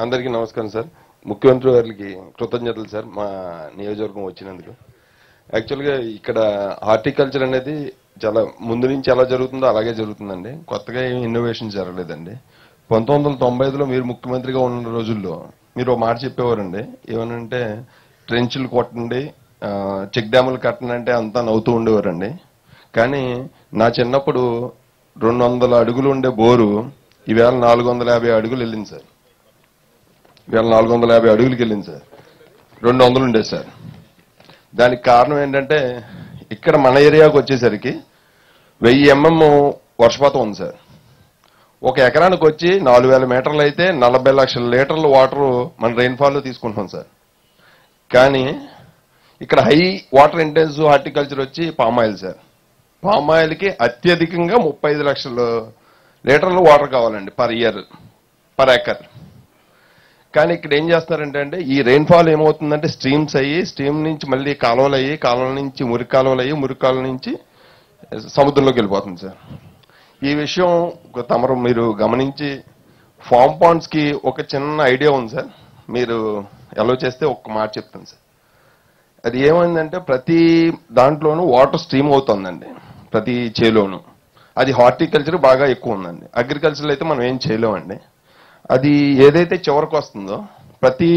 అందరికీ నమస్కారం సార్. ముఖ్యమంత్రి గారికి కృతజ్ఞతలు సార్ మా నియోజకవర్గం వచ్చినందుకు. యాక్చువల్గా ఇక్కడ హార్టికల్చర్ అనేది చాలా ముందు నుంచి ఎలా జరుగుతుందో అలాగే జరుగుతుందండి. కొత్తగా ఏమి ఇన్నోవేషన్ జరగలేదండి. 1995లో మీరు ముఖ్యమంత్రిగా ఉన్న రోజుల్లో మీరు ఒక మాట చెప్పేవారండి. ఏమనంటే ట్రెంచ్లు కొట్టండి, చెక్ డ్యాములు కట్టండి అంటే అంతా నవ్వుతూ ఉండేవారండి. కానీ నా చిన్నప్పుడు 200 అడుగులు ఉండే బోరు ఈవేళ 450 అడుగులు వెళ్ళింది సార్. ఇవాళ 450 అడుగులకి వెళ్ళింది సార్. 200 ఉండేది సార్. దానికి కారణం ఏంటంటే ఇక్కడ మన ఏరియాకు వచ్చేసరికి 1000 mm వర్షపాతం ఉంది సార్. ఒక ఎకరానికి వచ్చి 4000 మీటర్లు అయితే 40 లక్షల లీటర్ల వాటర్ మన రెయిన్ఫాల్లో తీసుకుంటున్నాం సార్. కానీ ఇక్కడ హై వాటర్ ఇంటెన్సివ్ హార్టికల్చర్ వచ్చి పామాయిల్ సార్. పామాయిల్కి అత్యధికంగా 35 లక్షల లీటర్లు వాటర్ కావాలండి పర్ ఇయర్, పర్ ఎకర్. కానీ ఇక్కడ ఏం చేస్తున్నారంటే ఈ రెయిన్ఫాల్ ఏమవుతుందంటే స్ట్రీమ్స్ అయ్యి, స్ట్రీమ్ నుంచి మళ్ళీ కాలువలు అయ్యి, కాలువల నుంచి మురికి కాలువలు అయ్యి, మురికి కాలువ నుంచి సముద్రంలోకి వెళ్ళిపోతుంది సార్. ఈ విషయం తమరు మీరు గమనించి ఫామ్ పాండ్స్ కి ఒక చిన్న ఐడియా ఉంది సార్. మీరు ఎలా చేస్తే ఒక్క మాట చెప్తాను సార్. అది ఏమైందంటే ప్రతి దాంట్లోనూ వాటర్ స్ట్రీమ్ అవుతుందండి, ప్రతి చేలోను. అది హార్టికల్చర్ బాగా ఎక్కువ ఉందండి. అగ్రికల్చర్ అయితే మనం ఏం చేయలేమండి. అది ఏదైతే చివరికి వస్తుందో ప్రతి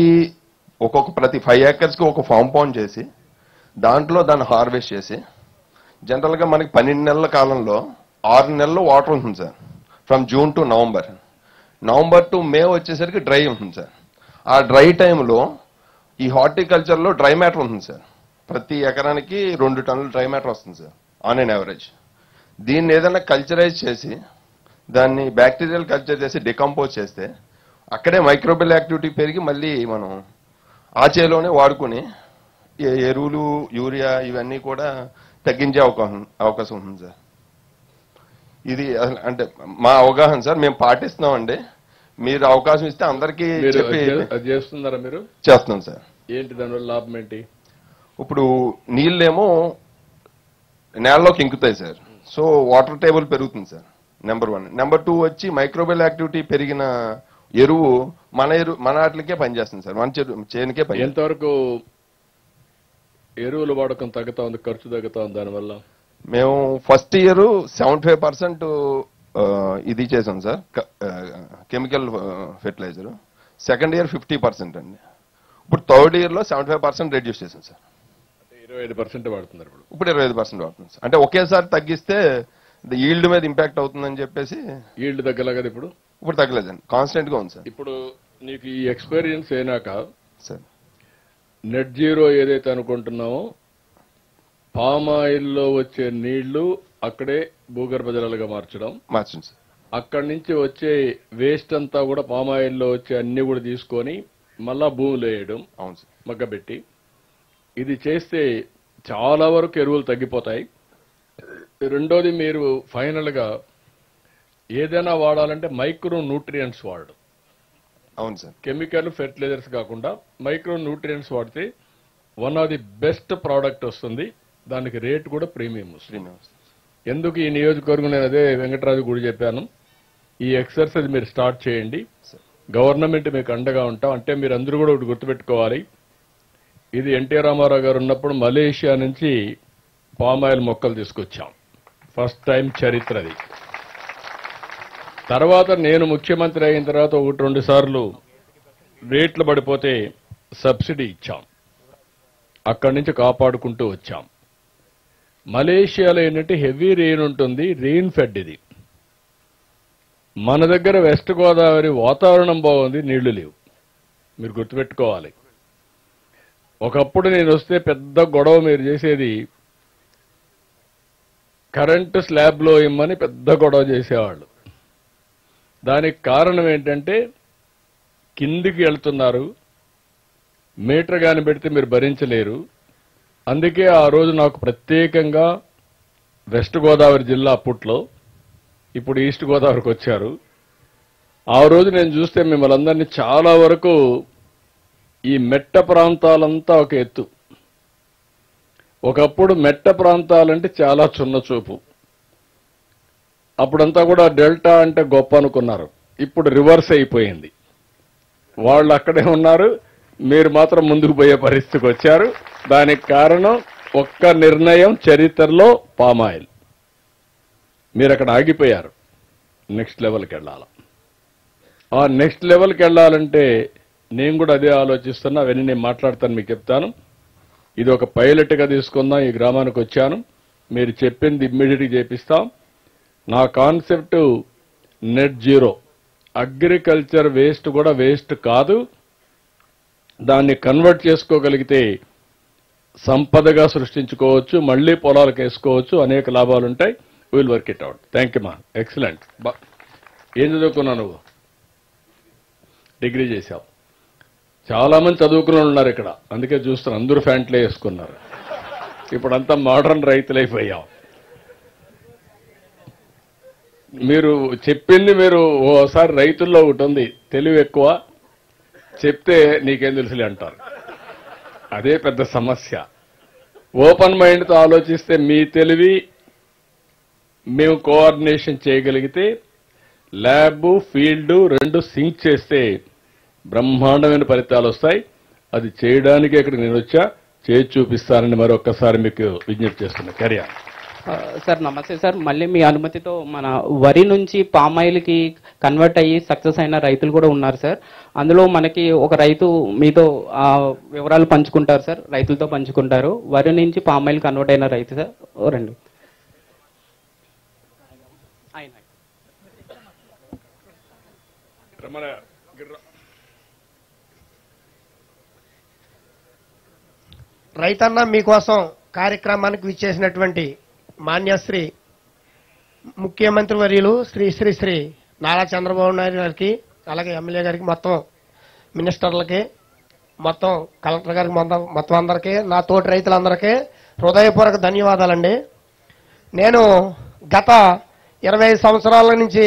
5 acres ఒక ఫామ్ పాండ్ చేసి దాంట్లో దాన్ని హార్వెస్ట్ చేసి, జనరల్గా మనకి 12 నెలల కాలంలో 6 నెలలు వాటర్ ఉంటుంది sir. From June to November to May వచ్చేసరికి డ్రై ఉంటుంది సార్. ఆ డ్రై టైంలో ఈ హార్టికల్చర్లో డ్రై మ్యాటర్ ఉంటుంది సార్. ప్రతి ఎకరానికి 2 టన్నుల డ్రై మ్యాటర్ వస్తుంది సార్ ఆన్ ఎన్ యావరేజ్. దీన్ని ఏదైనా కల్చరైజ్ చేసి దాన్ని బ్యాక్టీరియల్ కల్చర్ చేసి డికంపోజ్ చేస్తే అక్కడే మైక్రోబియల్ యాక్టివిటీ పెరిగి మళ్ళీ మనం ఆ చేలోనే వాడుకుని ఎరువులు, యూరియా ఇవన్నీ కూడా తగ్గించే అవకాశం ఉంది సార్. ఇది అంటే మా అవగాహన సార్. మేము పాటిస్తున్నామండి. మీరు అవకాశం ఇస్తే అందరికీ చేస్తున్నారా? మీరు చేస్తున్నాం సార్. ఏంటి దానివల్ల లాభం ఏంటి? ఇప్పుడు నీళ్ళేమో నేలలోకి ఇంకుతాయి సార్. సో వాటర్ టేబుల్ పెరుగుతుంది సార్, నెంబర్ 1. నెంబర్ 2 వచ్చి మైక్రోబియల్ యాక్టివిటీ పెరిగిన ఎరువు మన వాటికే పనిచేస్తుంది సార్, మన చేనుకే పని. ఎంతవరకు ఎరువుల వాడకం తగ్గుతా ఉంది, ఖర్చు తగ్గుతా ఉంది దానివల్ల? మేము ఫస్ట్ ఇయర్ 75% ఇది చేసాం sir, chemical fertiliser. Second year 50% అండి. ఇప్పుడు థర్డ్ ఇయర్ లో 75% రెడ్యూస్ చేసాం సార్. 25% వాడుతున్నారు ఇప్పుడు 25% వాడుతుంది సార్. అంటే ఒకేసారి తగ్గిస్తే ఈల్డ్ మీద ఇంపాక్ట్ అవుతుందని చెప్పేసి. ఈల్డ్ తగ్గలే కదా ఇప్పుడు? ఇప్పుడు తగ్గలేదండి, కాన్స్టెంట్ గా ఉంది సార్. ఇప్పుడు నీకు ఈ ఎక్స్పీరియన్స్ అయినాక సార్ నెట్ జీరో ఏదైతే అనుకుంటున్నామో పామ్ ఆయిల్లో వచ్చే నీళ్లు అక్కడే భూగర్భ జలాలుగా మార్చండి సార్. అక్కడి నుంచి వచ్చే వేస్ట్ అంతా కూడా పామ్ ఆయిల్లో వచ్చే అన్ని కూడా తీసుకొని మళ్ళా భూమిలో వేయడం, అవును సార్, మగ్గబెట్టి. ఇది చేస్తే చాలా వరకు ఎరువులు తగ్గిపోతాయి. రెండోది, మీరు ఫైనల్ గా ఏదైనా వాడాలంటే మైక్రో న్యూట్రియంట్స్ వాడడం. అవును సార్. కెమికల్ ఫెర్టిలైజర్స్ కాకుండా మైక్రో న్యూట్రియంట్స్ వాడితే one of the best product వస్తుంది. దానికి రేట్ కూడా ప్రీమియం వస్తుంది. ఎందుకు ఈ నియోజకవర్గం నేను అదే వెంకటరాజు కూడా చెప్పాను, ఈ ఎక్సర్సైజ్ మీరు స్టార్ట్ చేయండి, గవర్నమెంట్ మీకు అండగా ఉంటాం. అంటే మీరు అందరూ కూడా ఒకటి గుర్తుపెట్టుకోవాలి, ఇది ఎన్టీ రామారావు గారు ఉన్నప్పుడు మలేషియా నుంచి పామాయిల్ మొక్కలు తీసుకొచ్చాం. ఫస్ట్ టైం చరిత్రది. తర్వాత నేను ముఖ్యమంత్రి అయిన తర్వాత 1-2 సార్లు రేట్లు పడిపోతే సబ్సిడీ ఇచ్చాం. అక్కడి నుంచి కాపాడుకుంటూ వచ్చాం. మలేషియాలో ఏంటంటే హెవీ రెయిన్ ఉంటుంది, రెయిన్ ఫెడ్ ఇది. మన దగ్గర వెస్ట్ గోదావరి వాతావరణం బాగుంది, నీళ్లు లేవు. మీరు గుర్తుపెట్టుకోవాలి. ఒకప్పుడు నేను వస్తే పెద్ద గొడవ మీరు చేసేది, కరెంటు స్లాబ్లో ఇమ్మని పెద్ద గొడవ చేసేవాళ్ళు. దానికి కారణం ఏంటంటే కిందికి వెళ్తున్నారు, మీటర్ గాని పెడితే మీరు భరించలేరు. అందుకే ఆ రోజు నాకు ప్రత్యేకంగా వెస్ట్ గోదావరి జిల్లా అప్పట్లో, ఇప్పుడు ఈస్ట్ గోదావరికి వచ్చారు. ఆ రోజు నేను చూస్తే మిమ్మల్ని అందరినీ చాలా వరకు ఈ మెట్ట ప్రాంతాలంతా ఒక ఎత్తు. ఒకప్పుడు మెట్ట ప్రాంతాలంటే చాలా చిన్న చూపు. అప్పుడంతా కూడా డెల్టా అంటే గొప్ప అనుకున్నారు. ఇప్పుడు రివర్స్ అయిపోయింది. వాళ్ళు అక్కడే ఉన్నారు, మీరు మాత్రం ముందుకు పోయే పరిస్థితికి వచ్చారు. దానికి కారణం ఒక్క నిర్ణయం, చరిత్రలో పామాయిల్. మీరు అక్కడ ఆగిపోయారు. నెక్స్ట్ లెవెల్కి వెళ్ళాలి. ఆ నెక్స్ట్ లెవెల్కి వెళ్ళాలంటే నేను కూడా అదే ఆలోచిస్తున్నా. అవన్నీ నేను మాట్లాడతాను, మీకు చెప్తాను. ఇది ఒక పైలట్గా తీసుకుందాం. ఈ గ్రామానికి వచ్చాను, మీరు చెప్పింది ఇమ్మీడియట్గా చేపిస్తాం. నా concept net zero. Agriculture waste కూడా వేస్ట్ కాదు. దాన్ని కన్వర్ట్ చేసుకోగలిగితే సంపదగా సృష్టించుకోవచ్చు, మళ్లీ పొలాలకు వేసుకోవచ్చు, అనేక లాభాలు ఉంటాయి. Will work it out. Thank you మా. ఎక్సలెంట్. ఏం చదువుకున్నావు నువ్వు? డిగ్రీ చేశావు. చాలా మంది చదువుకున్న ఉన్నారు ఇక్కడ, అందుకే చూస్తున్నారు. అందరూ ఫ్యాంట్లే వేసుకున్నారు. ఇప్పుడంతా మోడర్న్ రైతులైపోయాం. మీరు చెప్పింది, మీరు ఓసారి రైతుల్లో ఒకటి ఉంది, తెలివి ఎక్కువ, చెప్తే నీకేం తెలుసులే అంటారు. అదే పెద్ద సమస్య. ఓపెన్ మైండ్తో ఆలోచిస్తే మీ తెలివి మేము కోఆర్డినేషన్ చేయగలిగితే, ల్యాబ్ ఫీల్డ్ రెండు సింక్ చేస్తే బ్రహ్మాండమైన ఫలితాలు వస్తాయి. అది చేయడానికి ఇక్కడ నేను వచ్చా, చేసి చూపిస్తానని మరొక్కసారి మీకు విజ్ఞప్తి చేస్తున్నా. కరియా సార్ నమస్తే సార్. మళ్ళీ మీ అనుమతితో మన వరి నుంచి పామాయిల్కి కన్వర్ట్ అయ్యి సక్సెస్ అయిన రైతులు కూడా ఉన్నారు సార్. అందులో మనకి ఒక రైతు మీతో వివరాలు పంచుకుంటారు సార్, రైతులతో పంచుకుంటారు. వరి నుంచి పామాయిల్ కన్వర్ట్ అయిన రైతు సార్ రండి. రైతన్న మీకోసం కార్యక్రమానికి విచ్చేసినటువంటి మాన్యశ్రీ ముఖ్యమంత్రి వర్యులు శ్రీ శ్రీ శ్రీ నారా చంద్రబాబు నాయుడు గారికి, అలాగే ఎమ్మెల్యే గారికి, మొత్తం మినిస్టర్లకి, మొత్తం కలెక్టర్ గారికి, మొత్తం అందరికీ, నా తోటి రైతులందరికీ హృదయపూర్వక ధన్యవాదాలండి. నేను గత 25 సంవత్సరాల నుంచి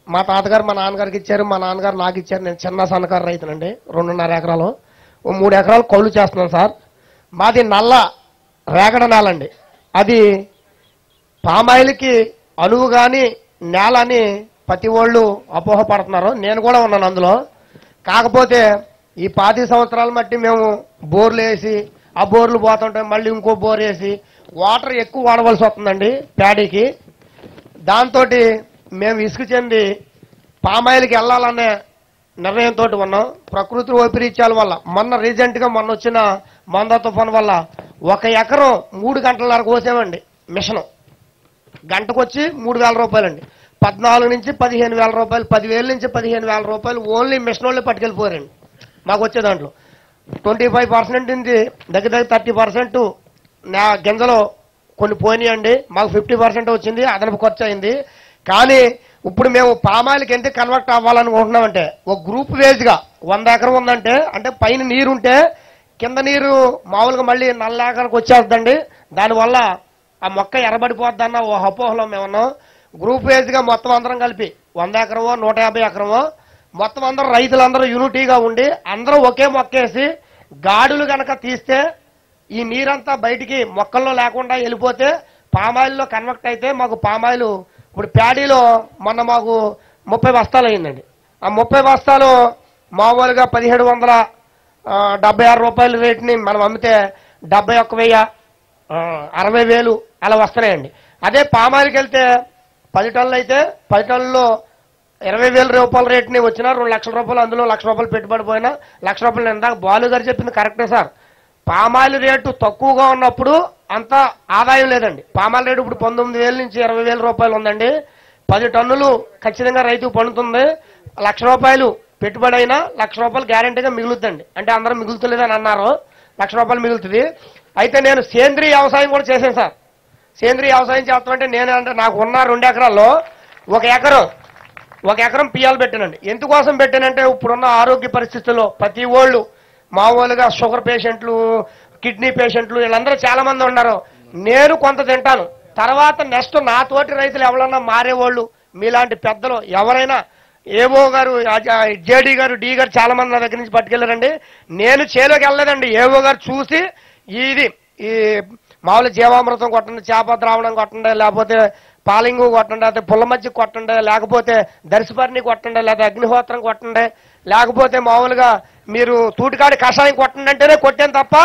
మా తాతగారు మా నాన్నగారికి ఇచ్చారు, మా నాన్నగారు నాకు ఇచ్చారు. నేను చిన్న సన్నకారు రైతునండి. 2.5 ఎకరాలు, 3 ఎకరాలు కౌలు చేస్తున్నాను సార్. మాది నల్ల రేగడ నేల అండి. అది పామాయిల్కి అనువు కానీ నేల అని ప్రతి వాళ్ళు అపోహపడుతున్నారు. నేను కూడా ఉన్నాను అందులో. కాకపోతే ఈ 10 సంవత్సరాల మట్టి మేము బోర్లు వేసి, ఆ బోర్లు పోతుంటే మళ్ళీ ఇంకో బోర్ వేసి వాటర్ ఎక్కువ వాడవలసి వస్తుందండి ప్యాడీకి. దాంతో మేము ఇసుకు చెంది పామాయిల్కి వెళ్ళాలనే నిర్ణయంతో ఉన్నాం. ప్రకృతి వైపరీత్యాల వల్ల మొన్న రీసెంట్గా వచ్చిన మంద తుఫాన్ వల్ల 1 ఎకరం 3 గంటలన్నర కోసామండి. మిషను గంటకు వచ్చి 3,000 రూపాయలండి. 14 నుంచి 15,000 రూపాయలు, 10,000 నుంచి 15,000 రూపాయలు ఓన్లీ మిషన్ వాళ్ళే పట్టుకెళ్ళిపోయారండి. మాకు వచ్చే దాంట్లో 25% నుంచి దగ్గర 30% నా గింజలో కొన్ని పోయినాయండి. మాకు 50% వచ్చింది, అదనపు ఖర్చు అయింది. కానీ ఇప్పుడు మేము పామాయిల్కి ఎందుకు కన్వర్ట్ అవ్వాలనుకుంటున్నామంటే, ఒక గ్రూప్ వేజ్గా 100 ఎకరం ఉందంటే, అంటే పైన నీరుంటే కింద నీరు మామూలుగా మళ్ళీ నల్ల ఎకరకు వచ్చేస్తుందండి. దానివల్ల ఆ మొక్క ఎర్రబడిపోద్దన్న ఓ అపోహలో మేమున్నాం. గ్రూప్ వేజ్గా మొత్తం అందరం కలిపి 100 ఎకరమో 150 ఎకరమో మొత్తం అందరూ రైతులందరూ యూనిటీగా ఉండి అందరూ ఒకే మొక్కేసి గాడులు గనక తీస్తే ఈ నీరంతా బయటికి మొక్కల్లో లేకుండా వెళ్ళిపోతే పామాయిల్లో కన్వర్ట్ అయితే మాకు పామాయిల్ ఇప్పుడు ప్యాడీలో మొన్న మాకు 30 బస్తాలు అయిందండి. ఆ 30 బస్తాలు మామూలుగా 1776 రూపాయల రేటుని మనం అమ్మితే 71,000, 60,000 అలా వస్తున్నాయండి. అదే పామాయిల్కి వెళ్తే 10 టన్నులు అయితే 10 టన్నుల్లో 20,000 రూపాయల రేటుని వచ్చినా 2 లక్షల రూపాయలు, అందులో 1 లక్ష రూపాయలు పెట్టుబడి పోయినా 1 లక్ష రూపాయలు. ఇందాక బాలు గారు చెప్పింది కరెక్టే సార్. పామాయిల్ రేటు తక్కువగా ఉన్నప్పుడు అంత ఆదాయం లేదండి. పామాయిల్ రేటు ఇప్పుడు 19,000 నుంచి 20,000 రూపాయలు ఉందండి. 10 టన్నులు ఖచ్చితంగా రైతుకు పండుతుంది. 1 లక్ష రూపాయలు పెట్టుబడి అయినా 1 లక్ష రూపాయలు గ్యారెంటీగా మిగులుతుందండి. అంటే అందరూ మిగులుతులేదని అన్నారు, 1 లక్ష రూపాయలు మిగులుతుంది. అయితే నేను సేంద్రీయ వ్యవసాయం కూడా చేశాను సార్. సేంద్రీయ వ్యవసాయం చేస్తామంటే అంటే నాకు ఉన్న 2 ఎకరాల్లో 1 ఎకరం పియ్యాలు పెట్టానండి. ఎందుకోసం పెట్టానంటే ఇప్పుడున్న ఆరోగ్య పరిస్థితుల్లో ప్రతి వాళ్ళు మామూలుగా షుగర్ పేషెంట్లు, కిడ్నీ పేషెంట్లు వీళ్ళందరూ చాలా మంది ఉన్నారు. నేను కొంత తింటాను. తర్వాత నెక్స్ట్ నాతోటి రైతులు ఎవరన్నా మారేవాళ్ళు మీలాంటి పెద్దలు ఎవరైనా, ఏవో గారు, జేడీ గారు, డి గారు చాలా మంది నా దగ్గర నుంచి పట్టుకెళ్ళారండి. నేను చేలోకి వెళ్ళలేదండి. ఏవో గారు చూసి ఈ మామూలు జీవామృతం కొట్టండి, చేప ద్రావణం కొట్టండి, లేకపోతే పాలింగు కొట్టండి, అయితే పుల్ల మధ్య కొట్టండి, లేకపోతే దర్శపరిని కొట్టండి, లేదా అగ్నిహోత్రం కొట్టండి, లేకపోతే మామూలుగా మీరు తూటికాడి కషాయం కొట్టండి అంటేనే కొట్టాను తప్ప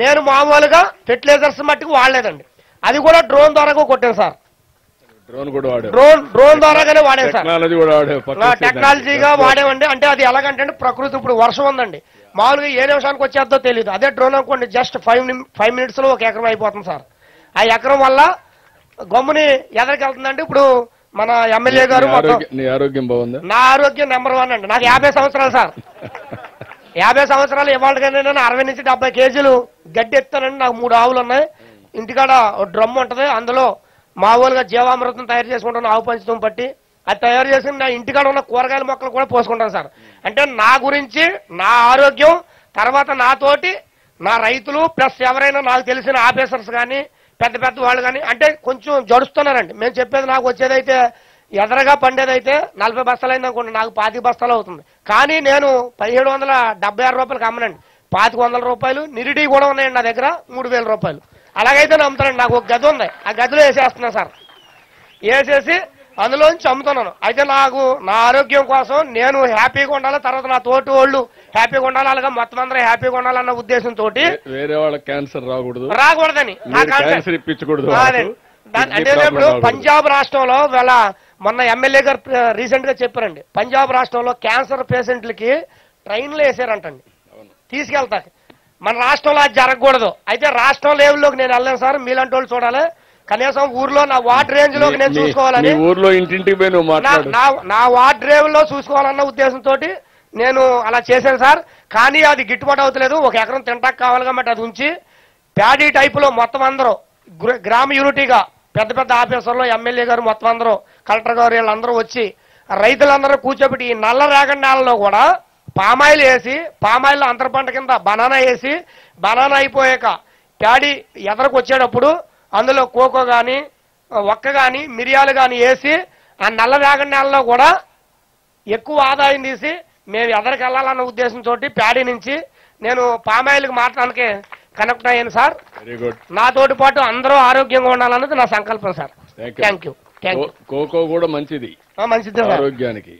నేను మామూలుగా ఫెర్టిలైజర్స్ మట్టుకు వాడలేదండి. అది కూడా డ్రోన్ ద్వారా కొట్టాను సార్. డ్రోన్ కూడా వాడారు, డ్రోన్ ద్వారాగానే వాడాను సార్. టెక్నాలజీ కూడా వాడారు, టెక్నాలజీగా వాడేవండి. అంటే అది ఎలాగంటే ప్రకృతి ఇప్పుడు వర్షం ఉందండి, మామూలుగా ఏ నిమిషానికి వచ్చేద్దో తెలియదు. అదే డ్రోన్ అనుకోండి జస్ట్ 5 మినిట్స్ లో 1 ఎకరం అయిపోతుంది సార్. ఆ ఎకరం వల్ల గమ్ముని ఎదరికి వెళ్తుందండి. ఇప్పుడు మన ఎమ్మెల్యే గారు నీ ఆరోగ్యం బాగుందా? నా ఆరోగ్యం నెంబర్ 1 అండి. నాకు 50 సంవత్సరాలు సార్. 50 సంవత్సరాలు ఇవాళ నేను 60 నుంచి 70 కేజీలు గడ్డి ఎత్తానండి. నాకు 3 ఆవులు ఉన్నాయి. ఇంటికాడ డ్రమ్ ఉంటది, అందులో మామూలుగా జీవామృతం తయారు చేసుకుంటాను, ఆవు పంచతం పట్టి అది తయారు చేసి నా ఇంటికాడ ఉన్న కూరగాయల మొక్కలు కూడా పోసుకుంటాను సార్. అంటే నా గురించి, నా ఆరోగ్యం, తర్వాత నాతోటి నా రైతులు ప్లస్ ఎవరైనా నాకు తెలిసిన ఆఫీసర్స్ కానీ పెద్ద పెద్ద వాళ్ళు కానీ అంటే కొంచెం జడుస్తున్నారండి. మేము చెప్పేది నాకు వచ్చేదైతే ఎదరగా పండేదైతే 40 బస్తాలు అయింది అనుకోండి, నాకు 25 బస్తాలు అవుతుంది. కానీ నేను 1776 రూపాయలకి అమ్మనండి. 2500 రూపాయలు నిరుడి కూడా ఉన్నాయండి నా దగ్గర, 3000 రూపాయలు. అలాగైతే నమ్ముతానండి. నాకు ఒక గది ఉంది, ఆ గదిలో వేసేస్తున్నా సార్. వేసేసి అందులోంచి అమ్ముతున్నాను. అయితే నాకు నా ఆరోగ్యం కోసం నేను హ్యాపీగా ఉండాలి, తర్వాత నా తోటి వాళ్ళు హ్యాపీగా ఉండాలి, అలాగే మొత్తం అందరూ హ్యాపీగా ఉండాలన్న ఉద్దేశంతో వేరే వాళ్ళ క్యాన్సర్ రాకూడదని క్యాన్సర్ ఇప్పించకూడదు. అంటే ఇప్పుడు పంజాబ్ రాష్ట్రంలో వీళ్ళ మొన్న ఎమ్మెల్యే గారు రీసెంట్ గా చెప్పారండి, పంజాబ్ రాష్ట్రంలో క్యాన్సర్ పేషెంట్లకి ట్రైన్లు వేసారంటండి తీసుకెళ్తారు. మన రాష్ట్రంలో అది జరగకూడదు. అయితే రాష్ట్రం లెవెల్లోకి నేను వెళ్ళాను సార్. మీలాంటి వాళ్ళు చూడాలి, కనీసం ఊర్లో నా వార్డ్ రేంజ్ లోకి నేను చూసుకోవాలని, ఊర్లో ఇంటింటికి నా వార్డ్ రేంజ్ లో చూసుకోవాలన్న ఉద్దేశంతో నేను అలా చేశాను సార్. కానీ అది గిట్టుబాటు అవుతలేదు. 1 ఎకరం తింటాకు కావాలి కాబట్టి అది ఉంచి ప్యాడీ టైపులో మొత్తం అందరూ గ్రామ యూనిటీగా పెద్ద పెద్ద ఆఫీసర్లు, ఎమ్మెల్యే గారు మొత్తం అందరూ, కలెక్టర్ గారు వీళ్ళందరూ వచ్చి రైతులందరూ కూర్చోబెట్టి ఈ నల్ల రేగడి నేలలో కూడా పామాయిల్ వేసి, పామాయిల్ అంతర పంట కింద బనానా వేసి, బనానా అయిపోయాక ప్యాడీ ఎదరకు వచ్చేటప్పుడు అందులో కోకో కానీ ఒక్క కానీ మిరియాలు కానీ వేసి ఆ నల్ల రేగడి నేలలో కూడా ఎక్కువ ఆదాయం తీసి మేము ఎదరికి వెళ్ళాలన్న ఉద్దేశంతో ప్యాడీ నుంచి నేను పామాయిల్కి మాట్లాడడానికి కనెక్ట్ అయ్యాను సార్. నాతోటి పాటు అందరూ ఆరోగ్యంగా ఉండాలన్నది నా సంకల్పం సార్. Thank you. కోకో కూడా మంచిది ఆరోగ్యానికి.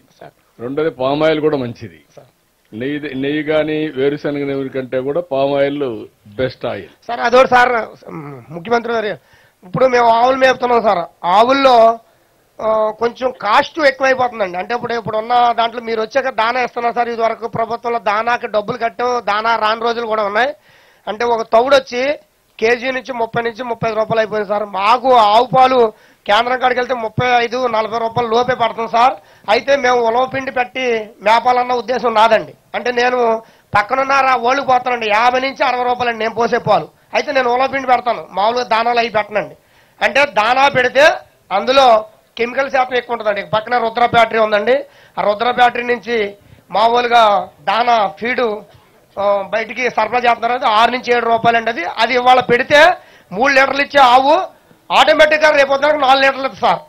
రెండోది పామాయిల్ కూడా మంచిది. నెయ్యి కానీ వేరుశనగ నూనె కంటే కూడా పామాయిల్ బెస్ట్ ఆయిల్ సార్. అదోటి సార్, ముఖ్యమంత్రి గారు ఇప్పుడు మేము ఆవులు మేపుతున్నాం సార్. ఆవుల్లో కొంచెం కాస్ట్ ఎక్కువైపోతుందండి. అంటే ఇప్పుడున్న దాంట్లో మీరు వచ్చాక దానా ఇస్తున్నారు సార్. ఇది వరకు ప్రభుత్వంలో దానాకి డబ్బులు కట్టాం, దానా రాని రోజులు కూడా ఉన్నాయి. అంటే ఒక తౌడు వచ్చి కేజీ నుంచి 30 నుంచి 35 రూపాయలు అయిపోయింది సార్. మాకు ఆవు పాలు కేంద్రం కాడికి వెళ్తే 35-40 రూపాయలు లోపే పడుతుంది సార్. అయితే మేము ఉలవ పిండి పెట్టి మేపాలన్న ఉద్దేశం నాదండి. అంటే నేను పక్కనున్న ఓళ్ళకి పోతానండి, 50 నుంచి 60 రూపాయలండి నేను పోసే పాలు. అయితే నేను ఉలవ పిండి పెడతాను, మామూలుగా దానాలు అవి పెట్టనండి. అంటే దానా పెడితే అందులో కెమికల్ శాతం ఎక్కువ ఉంటుందండి. పక్కన రుద్ర బ్యాటరీ ఉందండి, ఆ రుద్ర బ్యాటరీ నుంచి మామూలుగా దానా ఫీడు బయటికి సరఫరా చేస్తున్నారు. 6 నుంచి 7 రూపాయలండి. అది ఇవాళ పెడితే 3 లీటర్లు ఇచ్చే ఆవు ఆటోమేటిక్గా రేపు 4 లీటర్లు సార్.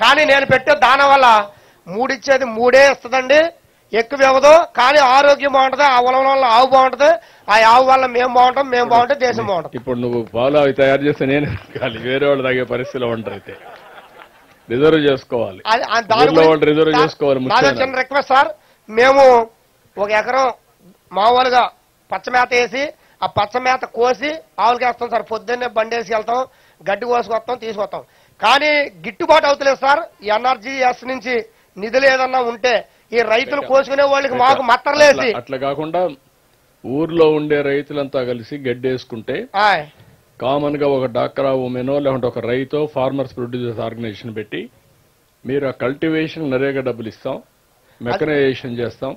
కానీ నేను పెట్టే దానా వల్ల 3 ఇచ్చేది 3 ఇస్తుందండి, ఎక్కువ ఇవ్వదు. కానీ ఆరోగ్యం బాగుంటుంది, ఆ ఉలం వల్ల ఆవు బాగుంటుంది, ఆ ఆవు వల్ల మేము బాగుంటాం, మేము బాగుంటే దేశం బాగుంటుంది. ఇప్పుడు నువ్వు పాలు అవి తయారు చేస్తే నేను వేరే వాళ్ళు తాగే పరిస్థితిలో ఉంటారు. అయితే రిజర్వ్ చేసుకోవాలి, రిజర్వ్ చేసుకోవాలి. చిన్న రిక్వెస్ట్ సార్, మేము 1 ఎకరం మామూలుగా పచ్చమేత వేసి ఆ పచ్చమేత కోసి ఆవులకి వేస్తాం సార్. పొద్దున్నే బండేసి వెళ్తాం, గడ్డి కోసుకొస్తాం, తీసుకొస్తాం. కానీ గిట్టుబాటు అవుతలేదు సార్. ఎన్ఆర్జీఎస్ నుంచి నిధులు ఏదన్నా ఉంటే ఈ రైతులు కోసుకునే వాళ్ళకి మాకు మత్తర్లేసి, అట్లా కాకుండా ఊర్లో ఉండే రైతులంతా కలిసి గడ్డి వేసుకుంటే కామన్ గా ఒక డాక్రా ఉమెనో లేకుంటే ఒక రైతో ఫార్మర్స్ ప్రొడ్యూసర్స్ ఆర్గనైజేషన్ పెట్టి మీరు ఆ కల్టివేషన్ నరేగా డబ్బులు ఇస్తాం, మెకనైజేషన్ చేస్తాం,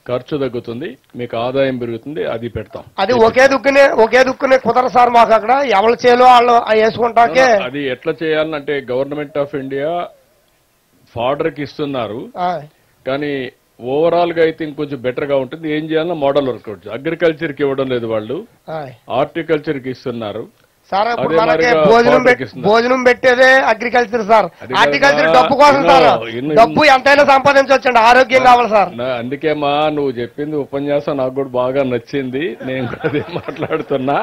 ఖర్చు తగ్గుతుంది, మీకు ఆదాయం పెరుగుతుంది, అది పెడతాం. అది ఒకే దుక్కునే కుదరదు సార్ మాకు. అక్కడ ఎవరి చేలో వాళ్ళు వేసుకుంటాకే అది ఎట్లా చేయాలంటే గవర్నమెంట్ ఆఫ్ ఇండియా ఫాడర్ కి ఇస్తున్నారు, కానీ ఓవరాల్ గా అయితే ఇంకొంచెం బెటర్ గా ఉంటుంది. ఏం చేయాలన్నా మోడల్ వర్కౌట్. అగ్రికల్చర్ కి ఇవ్వడం లేదు వాళ్ళు, హార్టికల్చర్ కి ఇస్తున్నారు సార్. ఇప్పుడు మనకి భోజనం పెట్టేదే అగ్రికల్చర్ సార్. హార్టికల్చర్ డబ్బు కోసం సార్. డబ్బు ఎంతైనా సంపాదించవచ్చండి, ఆరోగ్యం కావాలి సార్. అందుకేమా నువ్వు చెప్పింది ఉపన్యాసం నాకు కూడా బాగా నచ్చింది, నేను అదే మాట్లాడుతున్నా.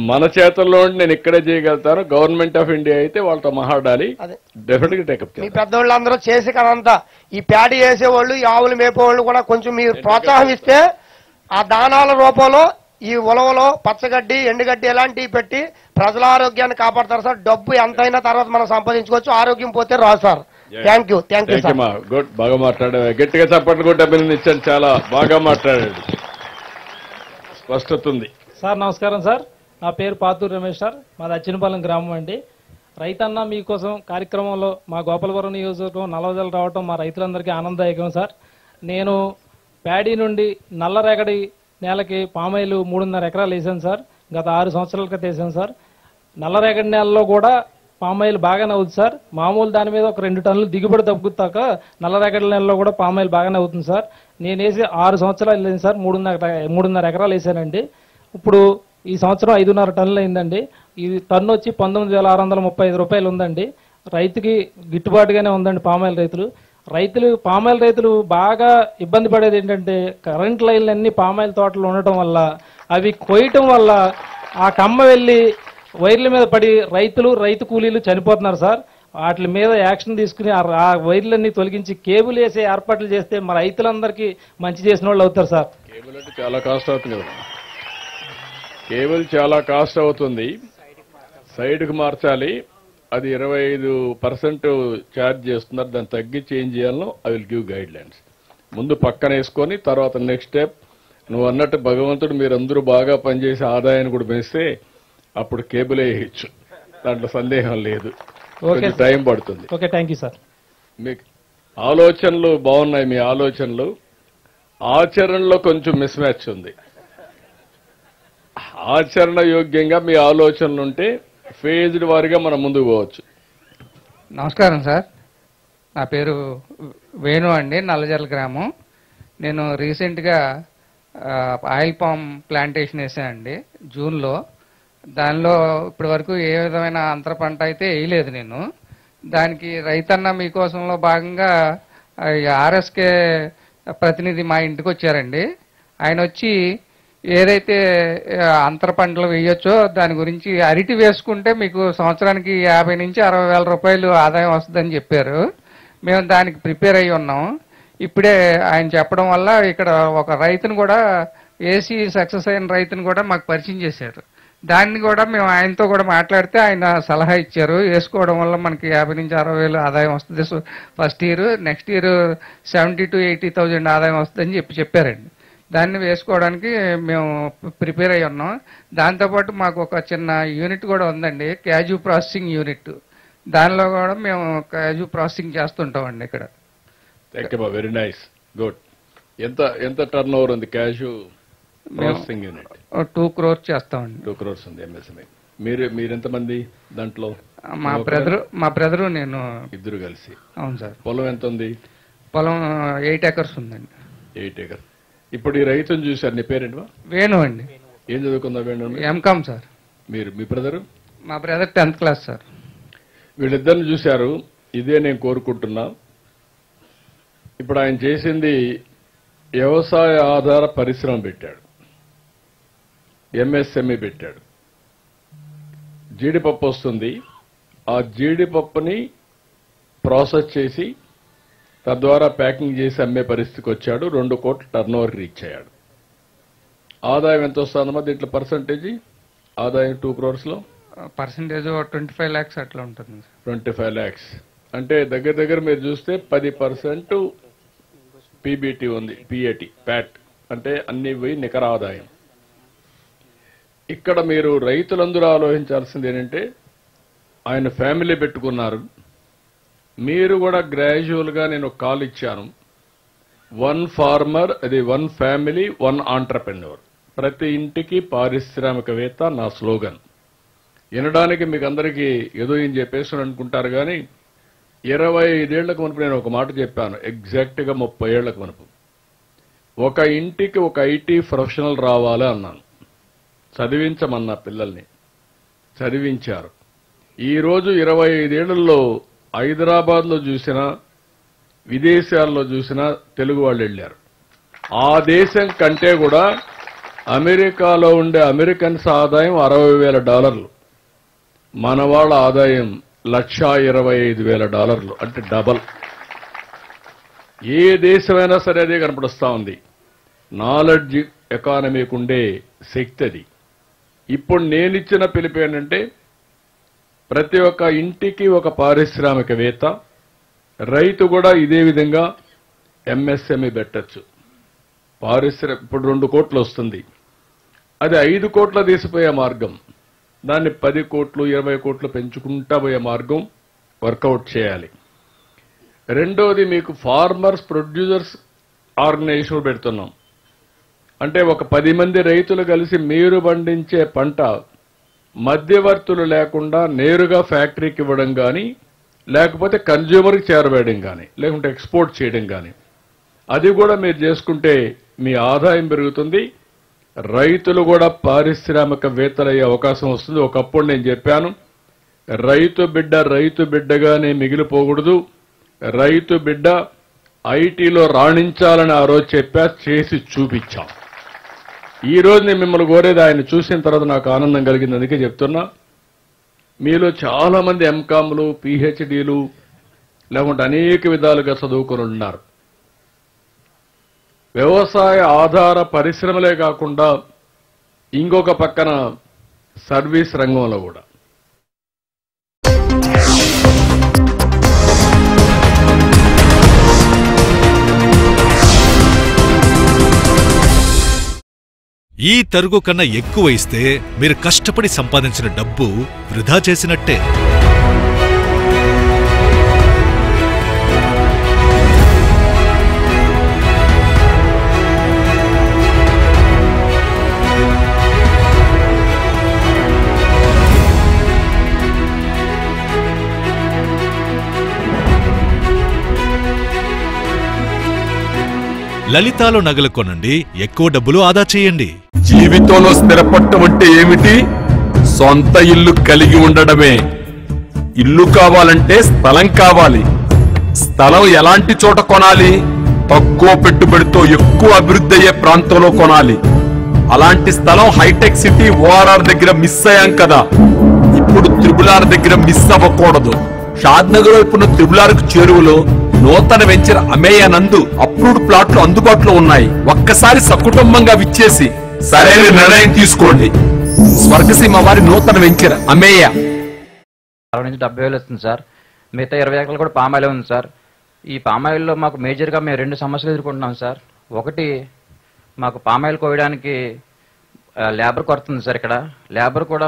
మన చేతుల్లో ఉండి నేను ఇక్కడే చేయగలుగుతాను. గవర్నమెంట్ ఆఫ్ ఇండియా అయితే వాళ్ళతో మాట్లాడాలి, అదే డెఫినెట్ గా టేకప్ మీ పెద్దోళ్ళందరూ చేసి కదంతా ఈ ప్యాడీ వేసేవాళ్ళు ఈ ఆవులు మేపేవాళ్ళు కూడా కొంచెం మీరు ప్రోత్సాహం ఇస్తే ఆ దానాల రూపంలో ఈ ఉలవలో పచ్చగడ్డి ఎండుగడ్డి ఇలాంటివి పెట్టి ప్రజల ఆరోగ్యాన్ని కాపాడతారు సార్. డబ్బు ఎంతైనా తర్వాత మనం సంపాదించుకోవచ్చు, ఆరోగ్యం పోతే రాదు sir. Thank you sir. Good, బాగా మాట్లాడాడు. గట్టిగా చప్పట్లు కూడా అభినందించాను. చాలా బాగా మాట్లాడాడు, స్పష్టత ఉంది. సార్ నమస్కారం సార్. నా పేరు పాతూరు రమేష్ సార్. మాది అచ్చినపాలెం గ్రామం అండి. రైతన్న మీకోసం కార్యక్రమంలో మా గోపాలపురం నియోజకవర్గం నల్లవదలు రావటం మా రైతులందరికీ ఆనందదాయకం సార్. నేను ప్యాడీ నుండి నల్లరేగడి నేలకి పామాయిలు 3.5 ఎకరాలు వేసాను సార్. గత 6 సంవత్సరాల క్రితం వేసాను సార్. నల్లరేగడి నేలలో కూడా పామాయిల్ బాగానే అవుతుంది సార్. మామూలు దాని మీద ఒక 2 టన్నులు దిగుబడి తగ్గుతాక నల్లరేగడి నెలలో కూడా పామాయిల్ బాగానే అవుతుంది సార్. నేను వేసి 6 సంవత్సరాలు వెళ్ళింది సార్. 3.5 ఎకరాలు వేసానండి. ఇప్పుడు ఈ సంవత్సరం 5.5 టన్నులు అయిందండి. ఈ టన్ను వచ్చి 19,635 రూపాయలు ఉందండి. రైతుకి గిట్టుబాటుగానే ఉందండి. పామాయిల్ రైతులు బాగా ఇబ్బంది పడేది ఏంటంటే కరెంట్ లైన్లన్నీ పామాయిల్ తోటలు ఉండటం వల్ల అవి కొయ్యటం వల్ల ఆ కమ్మ వెళ్ళి వైర్ల మీద పడి రైతు కూలీలు చనిపోతున్నారు సార్. వాటి మీద యాక్షన్ తీసుకుని ఆ వైర్లన్నీ తొలగించి కేబుల్ వేసే ఏర్పాట్లు చేస్తే మా రైతులందరికీ మంచి చేసిన వాళ్ళు అవుతారు సార్. కేబుల్ అంటే చాలా కాస్ట్ అవుతుంది కదా. కేబుల్ చాలా కాస్ట్ అవుతుంది, సైడ్కి మార్చాలి. అది 25% ఛార్జ్ చేస్తున్నారు. దాన్ని తగ్గించి ఏం చేయాలో I will give guide lines. ముందు పక్కన వేసుకొని తర్వాత నెక్స్ట్ స్టెప్ నువ్వు అన్నట్టు భగవంతుడు మీరందరూ బాగా పనిచేసి ఆదాయాన్ని కూడా పెంచితే అప్పుడు కేబుల్ వేయచ్చు, దాంట్లో సందేహం లేదు. టైం పడుతుంది. Okay, thank you sir. మీకు ఆలోచనలు బాగున్నాయి. మీ ఆలోచనలు ఆచరణలో కొంచెం మిస్ మ్యాచ్ ఉంది. ఆచరణ యోగ్యంగా మీ ఆలోచనలు ఉంటే ఫేజ్డ్ వారిగా మనం ముందుకు పోవచ్చు. నమస్కారం సార్. నా పేరు వేణు అండి, నల్లజర్ల గ్రామం. నేను రీసెంట్గా ఆయిల్ పామ్ ప్లాంటేషన్ వేసానండి జూన్లో. దానిలో ఇప్పటి వరకు ఏ విధమైన అంతర పంట అయితే వేయలేదు నేను. దానికి రైతన్న మీకోసంలో భాగంగా ఆర్ఎస్కే ప్రతినిధి మా ఇంటికి వచ్చారండి. ఆయన వచ్చి ఏదైతే అంతర పంటలు వేయొచ్చో దాని గురించి అరటి వేసుకుంటే మీకు సంవత్సరానికి 50 నుంచి 60 వేల రూపాయలు ఆదాయం వస్తుందని చెప్పారు. మేము దానికి ప్రిపేర్ అయ్యి ఉన్నాం. ఇప్పుడే ఆయన చెప్పడం వల్ల ఇక్కడ ఒక రైతును కూడా ఏసీ సక్సెస్ అయిన రైతును కూడా మాకు పరిచయం చేశారు. దాన్ని కూడా మేము ఆయనతో కూడా మాట్లాడితే ఆయన సలహా ఇచ్చారు. వేసుకోవడం వల్ల మనకి 50 నుంచి 60 వేలు ఆదాయం వస్తుంది first year, next year 70,000 to 80,000 ఆదాయం వస్తుందని చెప్పారండి. దాన్ని వేసుకోవడానికి మేము ప్రిపేర్ అయ్యి ఉన్నాం. దాంతోపాటు మాకు ఒక చిన్న యూనిట్ కూడా ఉందండి, క్యాజు ప్రాసెసింగ్ యూనిట్. దానిలో కూడా మేము క్యాజు ప్రాసెసింగ్ చేస్తుంటామండి ఇక్కడ. Thank you, very nice, good. ఎంత టర్న్ ఓవర్ ఉంది క్యాజు ప్రాసెసింగ్ యూనిట్? 2 crores చేస్తామండి. 2 crores ఉంది ఎంఎస్ఎంఈ. మీరెంతమంది దాంట్లో? మా బ్రదరు నేను ఇద్దరు కలిసి. అవును సార్. పొలం ఎంత ఉంది? పొలం 8 acres ఉందండి. 8 acres. ఇప్పుడు ఈ రైతును చూశారు. నీ పేరేంటి? వేణు అండి. ఏం చదువుకుందా వేణు? M Com sir. మీ బ్రదరు? మా బ్రదర్ 10th class సార్. వీళ్ళిద్దరిని చూశారు. ఇదే నేను కోరుకుంటున్నా. ఇప్పుడు ఆయన చేసింది వ్యవసాయ ఆధార పరిశ్రమ పెట్టాడు, ఎంఎస్ఎంఈ పెట్టాడు. జీడిపప్పు వస్తుంది, ఆ జీడిపప్పుని ప్రాసెస్ చేసి తద్వారా ప్యాకింగ్ చేసి అమ్మే పరిస్థితికి వచ్చాడు. 2 కోట్ల టర్న్ ఓవర్ రీచ్ అయ్యాడు. ఆదాయం ఎంత వస్తుందమ్మా దీంట్లో పర్సంటేజ్? ఆదాయం 2 crores లో పర్సంటేజ్ 25 lakhs అట్లా ఉంటుంది. 25 lakhs అంటే దగ్గర మీరు చూస్తే 10% పీబీటీ ఉంది, ప్యాట్ అంటే అన్ని పోయి నికర ఆదాయం. ఇక్కడ మీరు రైతులందరూ ఆలోచించాల్సింది ఏంటంటే ఆయన ఫ్యామిలీ పెట్టుకున్నారు. మీరు కూడా గ్రాడ్యువల్ గా నేను కాల్ ఇచ్చాను. 1 farmer, అది 1 family, 1 entrepreneur. ప్రతి ఇంటికి పారిశ్రామికవేత్త నా స్లోగన్. వినడానికి మీకు అందరికీ ఏదో ఏం చెప్పేసి అనుకుంటారు కానీ 25 ఏళ్లకు మునుపు నేను ఒక మాట చెప్పాను. ఎగ్జాక్ట్ గా 30 ఏళ్లకు మునుపు ఒక ఇంటికి ఒక ఐటీ ప్రొఫెషనల్ రావాలి అన్నాను. చదివించమన్నా పిల్లల్ని, చదివించారు. ఈరోజు 25 ఏళ్లలో హైదరాబాద్లో చూసినా విదేశాల్లో చూసినా తెలుగు వాళ్ళు వెళ్ళారు. ఆ దేశం కంటే కూడా అమెరికాలో ఉండే అమెరికన్స్ ఆదాయం $60,000, మన వాళ్ళ ఆదాయం $125,000, అంటే డబల్. ఏ దేశమైనా సరే అదే కనపడుస్తా ఉంది. నాలెడ్జ్ ఎకానమీకి ఉండే శక్తి అది. ఇప్పుడు నేనిచ్చిన పిలుపు ఏంటంటే ప్రతి ఒక్క ఇంటికి ఒక పారిశ్రామికవేత్త, రైతు కూడా ఇదే విధంగా ఎంఎస్ఎంఈ పెట్టచ్చు. ఇప్పుడు 2 కోట్లు వస్తుంది, అది 5 కోట్ల తీసిపోయే మార్గం, దాన్ని 10 కోట్లు 20 కోట్లు పెంచుకుంటా పోయే మార్గం వర్కౌట్ చేయాలి. రెండోది, మీకు ఫార్మర్స్ ప్రొడ్యూసర్స్ ఆర్గనైజేషన్ పెడుతున్నాం. అంటే ఒక 10 మంది రైతులు కలిసి మీరు పండించే పంట మధ్యవర్తులు లేకుండా నేరుగా ఫ్యాక్టరీకి ఇవ్వడం కానీ, లేకపోతే కన్జ్యూమర్కి చేరవేయడం కానీ, లేకుంటే ఎక్స్పోర్ట్ చేయడం కానీ, అది కూడా మీరు చేసుకుంటే మీ ఆదాయం పెరుగుతుంది. రైతులు కూడా పారిశ్రామికవేత్తలయ్యే అవకాశం వస్తుంది. ఒకప్పుడు నేను చెప్పాను, రైతు బిడ్డగానే మిగిలిపోకూడదు, రైతు బిడ్డ ఐటీలో రాణించాలని ఆ రోజు చేసి చూపించాం. ఈ రోజు నేను మిమ్మల్ని కోరేది, ఆయన చూసిన తర్వాత నాకు ఆనందం కలిగింది, అందుకే చెప్తున్నా. మీలో చాలా మంది ఎంకామ్లు, పిహెచ్డీలు, లేకుంటే అనేక విధాలుగా చదువుకొని ఉన్నారు. వ్యవసాయ ఆధార పరిశ్రమలే కాకుండా ఇంకొక పక్కన సర్వీస్ రంగంలో కూడా. ఈ తరుగు కన్నా ఎక్కువ ఇస్తే మీరు కష్టపడి సంపాదించిన డబ్బు వృధా చేసినట్టే. లలితాలో నగలు కొనండి, ఎక్కువ డబ్బులు ఆదా చేయండి. జీవితంలో స్థిరపడటం అంటే ఏమిటి? సొంత ఇల్లు కలిగి ఉండడమే. ఇల్లు కావాలంటే స్థలం కావాలి. స్థలం ఎలాంటి చోట కొనాలి? తక్కువ పెట్టుబడితో ఎక్కువ అభివృద్ధి అయ్యే ప్రాంతంలో కొనాలి. అలాంటి స్థలం హైటెక్ సిటీ ఓఆర్ఆర్ దగ్గర మిస్ అయ్యాం కదా, ఇప్పుడు త్రిబులార్ దగ్గర మిస్ అవ్వకూడదు. షాద్నగర్ వైపున్న త్రిబులార్కు చేరువలో నూతన వెంచర్ అమేయానందు అప్రూవ్డ్ ప్లాట్లు అందుబాటులో ఉన్నాయి. ఒక్కసారి సకుటుంబంగా విచ్చేసి సరైన నిర్ణయం తీసుకోండి. స్వర్గసీమ వారి నూతన వెంచర్ అమేయ. 60 నుంచి 70,000 వస్తుంది సార్. మిగతా 20 ఎకరాలు కూడా పామాయిల్ ఉంది సార్. ఈ పామాయిల్లో మాకు మేజర్గా మేము 2 సమస్యలు ఎదుర్కొంటున్నాం సార్. ఒకటి, మాకు పామాయిల్ కోయడానికి లేబర్ కొరత ఉంది సార్. ఇక్కడ లేబర్ కూడా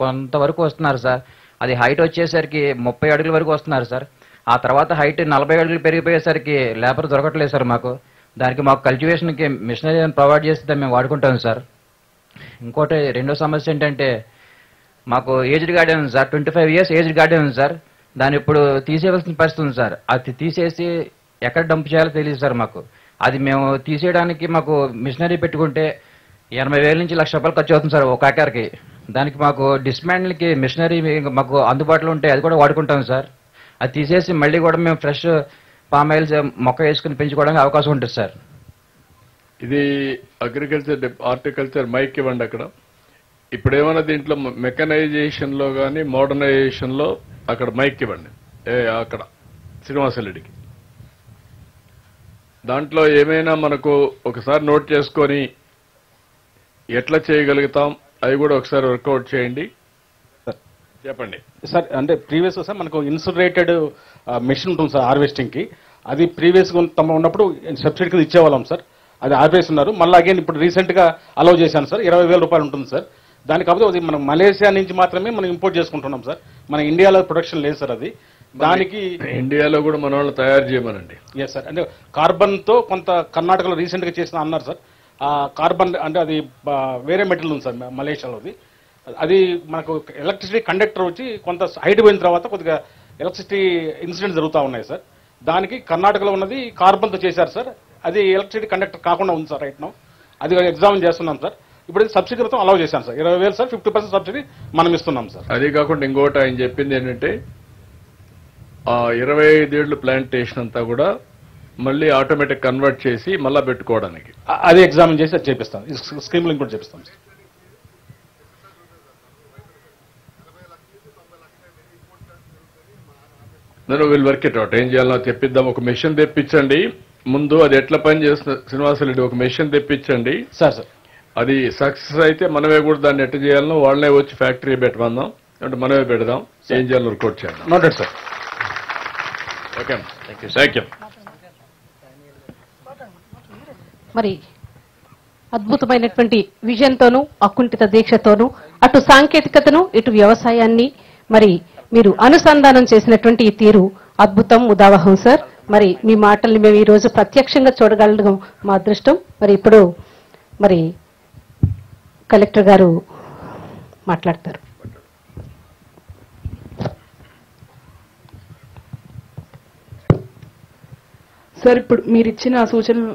కొంతవరకు వస్తున్నారు సార్. అది హైట్ వచ్చేసరికి 30 అడుగుల వరకు వస్తున్నారు సార్. ఆ తర్వాత హైట్ 40 అడుగులు పెరిగిపోయేసరికి లేబర్ దొరకట్లేదు సార్ మాకు. దానికి మాకు కల్టివేషన్కి మిషనరీ ప్రొవైడ్ చేస్తే మేము వాడుకుంటాం సార్. ఇంకోటి రెండో సమస్య ఏంటంటే, మాకు ఏజ్డ్ గార్డెన్ ఉంది సార్, 25 years ఏజ్డ్ గార్డెన్ ఉంది సార్. దాన్ని ఇప్పుడు తీసేయవలసిన పరిస్థితి ఉంది సార్. అది తీసేసి ఎక్కడ డంప్ చేయాలో తెలియదు సార్ మాకు. అది మేము తీసేయడానికి మాకు మిషనరీ పెట్టుకుంటే 80,000 నుంచి ₹1,00,000 ఖర్చు అవుతుంది సార్ ఒక ఎకర్కి. దానికి మాకు డిస్మాండ్లకి మిషనరీ మాకు అందుబాటులో ఉంటే అది కూడా వాడుకుంటాం సార్. అది తీసేసి మళ్ళీ కూడా మేము ఫ్రెష్ పామాయిల్స్ మొక్క వేసుకుని పెంచుకోవడానికి అవకాశం ఉంటుంది సార్. ఇది అగ్రికల్చర్ హార్టికల్చర్ మైక్ ఇవ్వండి అక్కడ. ఇప్పుడేమన్నా దీంట్లో మెకనైజేషన్లో కానీ మోడర్నైజేషన్లో అక్కడ మైక్ ఇవ్వండి. అక్కడ శ్రీనివాసరెడ్డికి దాంట్లో ఏమైనా మనకు ఒకసారి నోట్ చేసుకొని ఎట్లా చేయగలుగుతాం అవి కూడా ఒకసారి వర్కౌట్ చేయండి. చెప్పండి సార్. అంటే ప్రీవియస్ సార్ మనకు ఇన్సురేటెడ్ మెషిన్ ఉంటుంది సార్ హార్వెస్టింగ్కి. అది ప్రీవియస్గా ఉన్నప్పుడు సబ్సిడీ కింద ఇచ్చేవాళ్ళం సార్. అది ఆపేస్తున్నారు. మళ్ళీ అగైన్ ఇప్పుడు రీసెంట్గా అలౌ చేశాను సార్. ₹20,000 ఉంటుంది సార్. దాని కాకపోతే అది మనం మలేషియా నుంచి మాత్రమే మనం ఇంపోర్ట్ చేసుకుంటున్నాం సార్. మన ఇండియాలో ప్రొడక్షన్ లేదు సార్. అది దానికి ఇండియాలో కూడా మన వాళ్ళు తయారు చేయమనండి. Yes sir. అంటే కార్బన్తో కొంత కర్ణాటకలో రీసెంట్గా చేసిన అన్నారు సార్. కార్బన్ అంటే అది వేరే మెటీరియల్ ఉంది సార్ మలేషియాలోది. అది మనకు ఎలక్ట్రిసిటీ కండక్టర్ వచ్చి కొంత హైట్ పోయిన తర్వాత కొద్దిగా ఎలక్ట్రిసిటీ ఇన్సిడెంట్స్ జరుగుతూ ఉన్నాయి సార్. దానికి కర్ణాటకలో ఉన్నది కార్బన్తో చేశారు సార్. అది ఎలక్ట్రిసిటీ కండక్టర్ కాకుండా ఉంది సార్ రైట్ నౌ. అది ఎగ్జామిన్ చేస్తున్నాం సార్. ఇప్పుడు సబ్సిడీ మొత్తం అలౌ చేశాను సార్. 20,000 సార్, 50% సబ్సిడీ మనం ఇస్తున్నాం సార్. అది కాకుండా ఇంకోటి ఆయన చెప్పింది ఏంటంటే, ఆ 25 ఏళ్ల ప్లాంటేషన్ అంతా కూడా మళ్ళీ ఆటోమేటిక్ కన్వర్ట్ చేసి మళ్ళా పెట్టుకోవడానికి. అది ఎగ్జామిన్ చేసి అది చేపిస్తాం, స్కీమ్ లింక్ కూడా చేపిస్తాం సార్. నేను విల్ వర్క్ ఇట్ అవుట్. ఏం చేయాలో తెప్పిద్దాం. ఒక మెషిన్ తెప్పించండి ముందు, అది ఎట్లా పని చేస్తుంది శ్రీనివాసరెడ్డి, ఒక మెషిన్ తెప్పించండి సార్. సార్ అది సక్సెస్ అయితే మనమే కూడా దాన్ని ఎట్లా చేయాలనో వాళ్ళనే వచ్చి ఫ్యాక్టరీ పెట్టమందాం, అంటే మనమే పెడదాం. ఏం చేయాలో వర్కౌట్ చేద్దాం. Noted sir. Okay, thank you. మరి అద్భుతమైనటువంటి విజన్తోనూ అకుంఠిత దీక్షతోనూ అటు సాంకేతికతను ఇటు వ్యవసాయాన్ని మరి మీరు అనుసంధానం చేసినటువంటి ఈ తీరు అద్భుతం, ఉదావహం సార్. మరి మీ మాటల్ని మేము ఈ రోజు ప్రత్యక్షంగా చూడగలగడం మా అదృష్టం. మరి ఇప్పుడు మరి కలెక్టర్ గారు మాట్లాడతారు. సార్, ఇప్పుడు మీరు ఇచ్చిన సూచనలు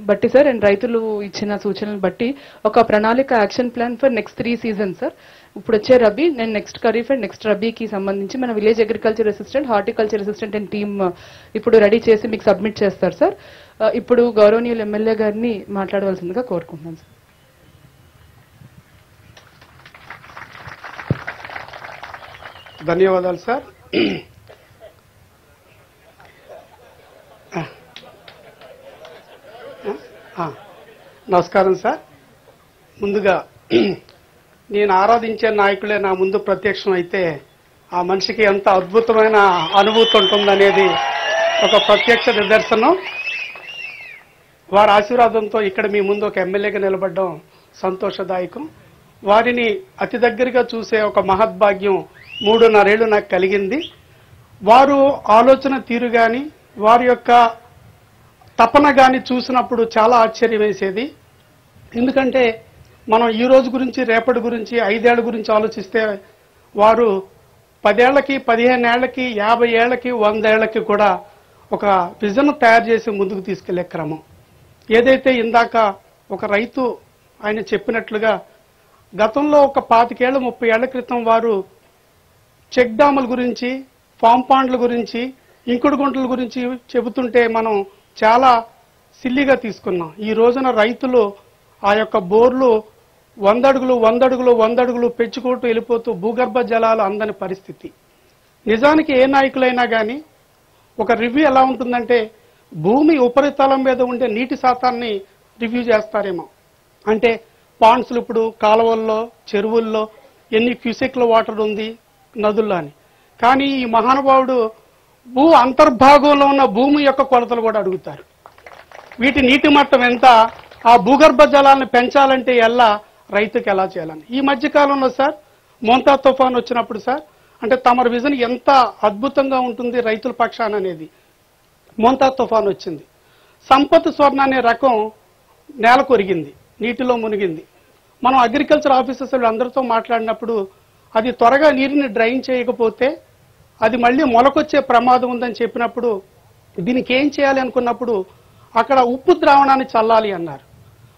బట్టి సార్ అండ్ రైతులు ఇచ్చిన సూచనలు బట్టి ఒక ప్రణాళిక action plan for next 3 season sir. ఇప్పుడు వచ్చే రబీ, నేను నెక్స్ట్ ఖరీఫ్ అండ్ నెక్స్ట్ రబీకి సంబంధించి మన village agriculture assistant, horticulture assistant and team ఇప్పుడు రెడీ చేసి మీకు సబ్మిట్ చేస్తారు సార్. ఇప్పుడు గౌరవనీయులు ఎమ్మెల్యే గారిని మాట్లాడవలసిందిగా కోరుకుంటున్నాను సార్. ధన్యవాదాలు సార్. నమస్కారం సార్. ముందుగా నేను ఆరాధించే నాయకులే నా ముందు ప్రత్యక్షం అయితే ఆ మనిషికి ఎంత అద్భుతమైన అనుభూతి ఉంటుందనేది ఒక ప్రత్యక్ష నిదర్శనం. వారి ఆశీర్వాదంతో ఇక్కడ మీ ముందు ఒక ఎమ్మెల్యేగా నిలబడడం సంతోషదాయకం. వారిని అతి దగ్గరగా చూసే ఒక మహద్భాగ్యం 3.5 ఏళ్ళు నాకు కలిగింది. వారు ఆలోచన తీరు కానీ వారి యొక్క తపన కానీ చూసినప్పుడు చాలా ఆశ్చర్యం వేసేది. ఎందుకంటే మనం ఈ రోజు గురించి, రేపటి గురించి, 5 ఏళ్ల గురించి ఆలోచిస్తే వారు 10 ఏళ్లకి, 15 ఏళ్లకి, 50 ఏళ్లకి, 100 ఏళ్లకి కూడా ఒక విజన్ తయారు చేసి ముందుకు తీసుకెళ్లే క్రమం. ఏదైతే ఇందాక ఒక రైతు ఆయన చెప్పినట్లుగా గతంలో ఒక 25 ఏళ్ల 30 ఏళ్ల క్రితం వారు చెక్ డ్యాముల గురించి, ఫామ్ పాండ్ల గురించి, ఇంకుడు గుంటల గురించి చెబుతుంటే మనం చాలా సిల్లిగా తీసుకున్నాం. ఈ రోజున రైతులు ఆ యొక్క బోర్లు 100 అడుగులు 100 అడుగులు 100 అడుగులు పెంచుకుంటూ వెళ్ళిపోతూ భూగర్భ జలాలు అందని పరిస్థితి. నిజానికి ఏ నాయకులైనా కానీ ఒక రివ్యూ ఎలా ఉంటుందంటే భూమి ఉపరితలం మీద ఉండే నీటి శాతాన్ని రివ్యూ చేస్తారేమో. అంటే పాండ్స్లు ఇప్పుడు కాలువల్లో, చెరువుల్లో ఎన్ని క్యూసెక్ల వాటర్ ఉంది నదుల్లో అని. కానీ ఈ మహానుభావుడు భూ అంతర్భాగంలో ఉన్న భూమి యొక్క కొలతలు కూడా అడుగుతారు. వీటి నీటి మట్టం ఎంత, ఆ భూగర్భ జలాలను పెంచాలంటే ఎలా, రైతుకి ఎలా చేయాలని. ఈ మధ్య కాలంలో సార్ మోంతా తుఫాన్ వచ్చినప్పుడు సార్, అంటే తమ విజన్ ఎంత అద్భుతంగా ఉంటుంది రైతుల పక్షాన అనేది. మోంతా తుఫాన్ వచ్చింది, సంపత్ స్వర్ణ అనే రకం నేల కొరిగింది, నీటిలో మునిగింది. మనం అగ్రికల్చర్ ఆఫీసర్స్ అందరితో మాట్లాడినప్పుడు అది త్వరగా నీరుని డ్రైన్ చేయకపోతే అది మళ్ళీ మొలకొచ్చే ప్రమాదం ఉందని చెప్పినప్పుడు దీనికి ఏం చేయాలి అనుకున్నప్పుడు అక్కడ ఉప్పు ద్రావణాన్ని చల్లాలి అన్నారు.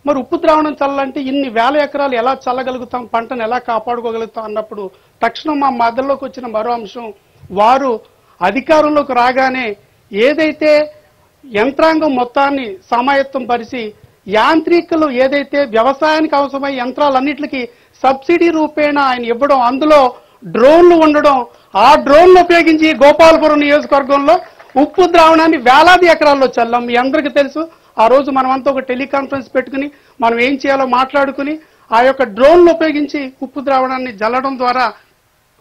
మరి ఉప్పు ద్రావణం చల్లాలంటే ఇన్ని వేల ఎకరాలు ఎలా చల్లగలుగుతాం, పంటను ఎలా కాపాడుకోగలుగుతాం అన్నప్పుడు తక్షణం మా మెదడులోకి వచ్చిన మరో అంశం, వారు అధికారంలోకి రాగానే ఏదైతే యంత్రాంగం మొత్తాన్ని సమాయత్తం పరిచి యాంత్రికలు ఏదైతే వ్యవసాయానికి అవసరమయ్యే యంత్రాలన్నింటికి సబ్సిడీ రూపేణ ఆయన ఇవ్వడం, అందులో డ్రోన్లు ఉండడం, ఆ డ్రోన్లు ఉపయోగించి గోపాలపురం నియోజకవర్గంలో ఉప్పు ద్రావణాన్ని వేలాది ఎకరాల్లో చల్లాం. మీ అందరికీ తెలుసు, ఆ రోజు మనమంతా ఒక టెలికాన్ఫరెన్స్ పెట్టుకుని మనం ఏం చేయాలో మాట్లాడుకుని ఆ యొక్క డ్రోన్లు ఉపయోగించి ఉప్పు ద్రావణాన్ని జల్లడం ద్వారా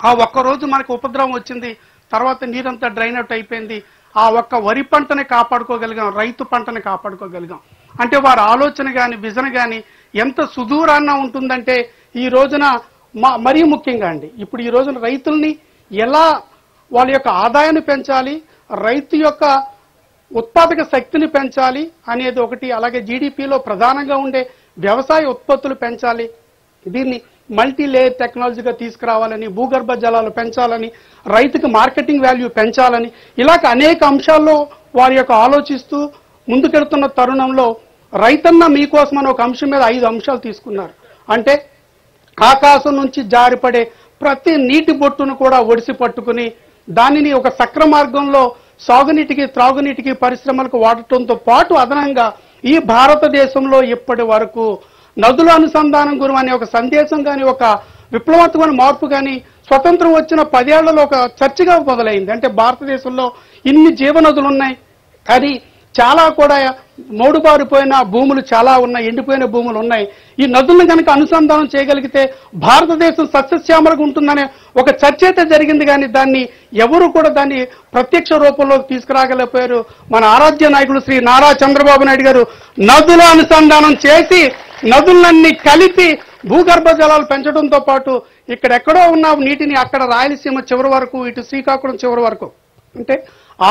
ఆ ఒక్కరోజు మనకు ఉపద్రవం వచ్చింది. తర్వాత నీరంతా డ్రైన్ అవుట్ అయిపోయింది. ఆ ఒక్క వరి పంటని కాపాడుకోగలిగాం, రైతు పంటని కాపాడుకోగలిగాం. అంటే వారి ఆలోచన కానీ విజన్ కానీ ఎంత సుదూరాన్న ఉంటుందంటే ఈ రోజున మరీ ముఖ్యంగా అండి, ఇప్పుడు ఈ రోజున రైతుల్ని ఎలా వాళ్ళ యొక్క ఆదాయాన్ని పెంచాలి, రైతు యొక్క ఉత్పాదక శక్తిని పెంచాలి అనేది ఒకటి. అలాగే జీడిపిలో ప్రధానంగా ఉండే వ్యవసాయ ఉత్పత్తులు పెంచాలి, దీన్ని మల్టీ లేయర్ టెక్నాలజీగా తీసుకురావాలని, భూగర్భ జలాలు పెంచాలని, రైతుకి మార్కెటింగ్ వాల్యూ పెంచాలని, ఇలాగ అనేక అంశాల్లో వారి యొక్క ఆలోచిస్తూ ముందుకెడుతున్న తరుణంలో రైతన్న మీకోసం అని ఒక అంశం మీద 5 అంశాలు తీసుకున్నారు. అంటే ఆకాశం నుంచి జారిపడే ప్రతి నీటి బొట్టును కూడా ఒడిసి పట్టుకుని దానిని ఒక సక్ర మార్గంలో సాగునీటికి త్రాగునీటికి పరిశ్రమలకు వాడటంతో పాటు అదనంగా ఈ భారతదేశంలో ఇప్పటి వరకు నదుల అనుసంధానం గురం అనే ఒక సందేశం కానీ ఒక విప్లవాత్మకమైన మార్పు కానీ స్వతంత్రం వచ్చిన 10 ఏళ్లలో ఒక చర్చగా మొదలైంది. అంటే భారతదేశంలో ఇన్ని జీవనదులు ఉన్నాయి, కానీ చాలా కూడా మోడుబారిపోయిన భూములు చాలా ఉన్నాయి, ఎండిపోయిన భూములు ఉన్నాయి. ఈ నదులను కనుక అనుసంధానం చేయగలిగితే భారతదేశం సస్యశ్యామలకు ఉంటుందనే ఒక చర్చ అయితే జరిగింది, కానీ దాన్ని ఎవరు కూడా దాన్ని ప్రత్యక్ష రూపంలోకి తీసుకురాగలిగిపోయారు. మన ఆరాధ్య నాయకుడు శ్రీ నారా చంద్రబాబు నాయుడు గారు నదుల అనుసంధానం చేసి నదులన్నీ కలిపి భూగర్భ జలాలు పెంచడంతో పాటు ఇక్కడెక్కడో ఉన్న నీటిని అక్కడ రాయలసీమ చివరి వరకు, ఇటు శ్రీకాకుళం చివరి వరకు, అంటే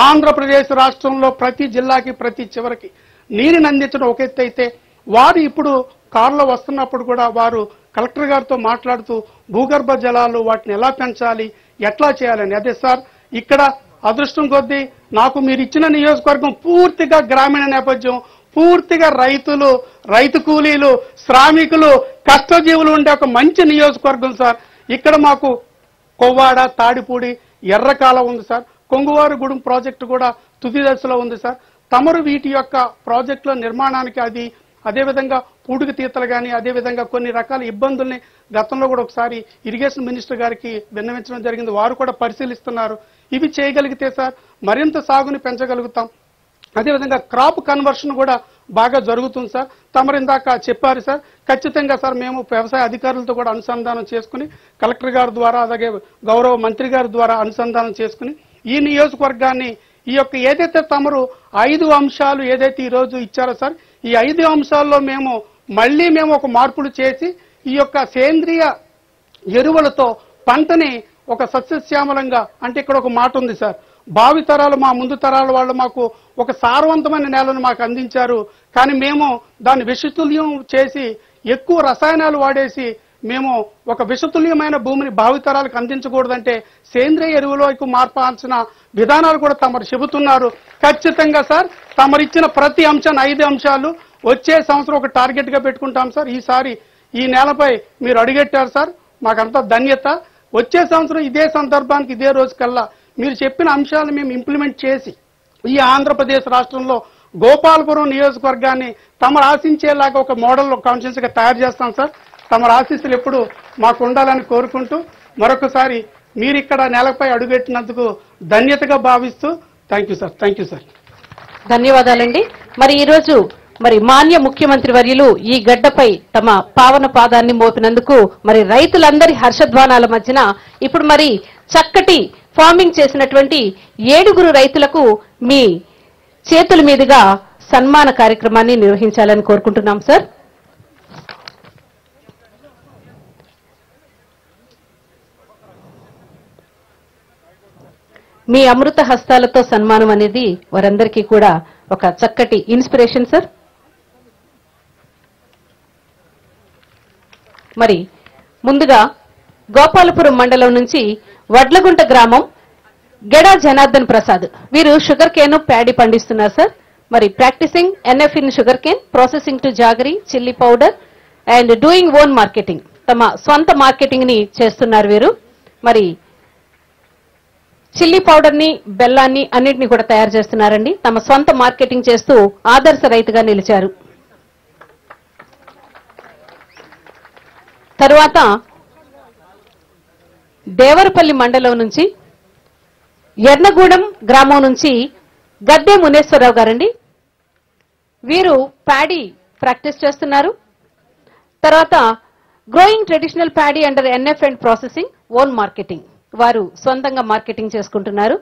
ఆంధ్రప్రదేశ్ రాష్ట్రంలో ప్రతి జిల్లాకి ప్రతి చివరికి నీరుని అందించడం ఒక ఎత్తు అయితే, వారు ఇప్పుడు కారులో వస్తున్నప్పుడు కూడా వారు కలెక్టర్ గారితో మాట్లాడుతూ భూగర్భ జలాలు వాటిని ఎలా పెంచాలి, ఎట్లా చేయాలని. అదే సార్, ఇక్కడ అదృష్టం కొద్దీ నాకు మీరు ఇచ్చిన నియోజకవర్గం పూర్తిగా గ్రామీణ నేపథ్యం, పూర్తిగా రైతులు, రైతు కూలీలు, శ్రామికులు, కష్టజీవులు ఉండే ఒక మంచి నియోజకవర్గం సార్. ఇక్కడ మాకు కొవ్వాడ, తాడిపూడి, ఎర్రకాల ఉంది సార్. కొంగువారిగూడెం ప్రాజెక్టు కూడా తుది దశలో ఉంది సార్. తమరు వీటి యొక్క ప్రాజెక్టుల నిర్మాణానికి అదేవిధంగా పూడికి తీతలు కానీ అదేవిధంగా కొన్ని రకాల ఇబ్బందుల్ని గతంలో కూడా ఒకసారి ఇరిగేషన్ మినిస్టర్ గారికి విన్నవించడం జరిగింది. వారు కూడా పరిశీలిస్తున్నారు. ఇవి చేయగలిగితే సార్ మరింత సాగుని పెంచగలుగుతాం. అదేవిధంగా క్రాప్ కన్వర్షన్ కూడా బాగా జరుగుతుంది సార్. తమరు ఇందాక చెప్పారు సార్, ఖచ్చితంగా సార్ మేము వ్యవసాయ అధికారులతో కూడా అనుసంధానం చేసుకుని కలెక్టర్ గారి ద్వారా అలాగే గౌరవ మంత్రి గారి ద్వారా అనుసంధానం చేసుకుని ఈ నియోజకవర్గాన్ని ఈ యొక్క ఏదైతే తమరు 5 అంశాలు ఏదైతే ఈరోజు ఇచ్చారో సార్, ఈ 5 అంశాల్లో మేము ఒక మార్పులు చేసి ఈ యొక్క సేంద్రియ ఎరువులతో పంటని ఒక సస్యశ్యామలంగా, అంటే ఇక్కడ ఒక మాట ఉంది సార్, భావి తరాలు మా ముందు తరాల వాళ్ళు మాకు ఒక సారవంతమైన నేలను మాకు అందించారు, కానీ మేము దాన్ని విషతుల్యం చేసి ఎక్కువ రసాయనాలు వాడేసి మేము ఒక విషతుల్యమైన భూమిని భావితరాలకు అందించకూడదంటే సేంద్రియ ఎరువులోకి మార్పాల్సిన విధానాలు కూడా తమరు చెబుతున్నారు. ఖచ్చితంగా సార్ తమరిచ్చిన ప్రతి అంశాన్ని 5 అంశాలు వచ్చే సంవత్సరం ఒక టార్గెట్ గా పెట్టుకుంటాం సార్. ఈసారి ఈ నేలపై మీరు అడిగెట్టారు సార్, మాకంతా ధన్యత. వచ్చే సంవత్సరం ఇదే సందర్భానికి ఇదే రోజు కల్లా మీరు చెప్పిన అంశాలను మేము ఇంప్లిమెంట్ చేసి ఈ ఆంధ్రప్రదేశ్ రాష్ట్రంలో గోపాలపురం నియోజకవర్గాన్ని తమరు ఆశించేలాగా ఒక మోడల్ కాన్స్టిట్యూన్సీగా తయారు చేస్తాం సార్. తమరు ఆశీస్సులు ఎప్పుడు మాకు ఉండాలని కోరుకుంటూ మరొకసారి మీరు ఇక్కడ నేలపై అడుగెట్టినందుకు ధన్యతగా భావిస్తూ థ్యాంక్ యూ సార్. ధన్యవాదాలండి. మరి ఈరోజు మాన్య ముఖ్యమంత్రి వర్యులు ఈ గడ్డపై తమ పావన పాదాన్ని మోపినందుకు రైతులందరి హర్షధ్వానాల మధ్యన ఇప్పుడు చక్కటి ఫార్మింగ్ చేసినటువంటి 7 రైతులకు మీ చేతుల మీదుగా సన్మాన కార్యక్రమాన్ని నిర్వహించాలని కోరుకుంటున్నాం సార్. మీ అమృత హస్తాలతో సన్మానం అనేది వారందరికీ కూడా ఒక చక్కటి ఇన్స్పిరేషన్ సార్. ముందుగా గోపాలపురం మండలం నుంచి వడ్లగుంట గ్రామం గెడా జనార్దన్ ప్రసాద్, వీరు షుగర్ కేన్ ప్యాడీ పండిస్తున్నారు sir. Practising NF in sugarcane, processing to jaggery, chilli powder and doing own marketing, తమ స్వంత మార్కెటింగ్ ని చేస్తున్నారు వీరు. చిల్లీ పౌడర్ ని, బెల్లాన్ని అన్నింటినీ కూడా తయారు చేస్తున్నారండి. తమ స్వంత మార్కెటింగ్ చేస్తూ ఆదర్శ రైతుగా నిలిచారు. తరువాత దేవరపల్లి మండలం నుంచి ఎర్నగూడెం గ్రామం నుంచి గద్దె మునేశ్వరరావు గారండి. వీరు ప్యాడీ ప్రాక్టీస్ చేస్తున్నారు. తర్వాత growing traditional paddy under NF and processing, own marketing, వారు సొంతంగా మార్కెటింగ్ చేసుకుంటున్నారు.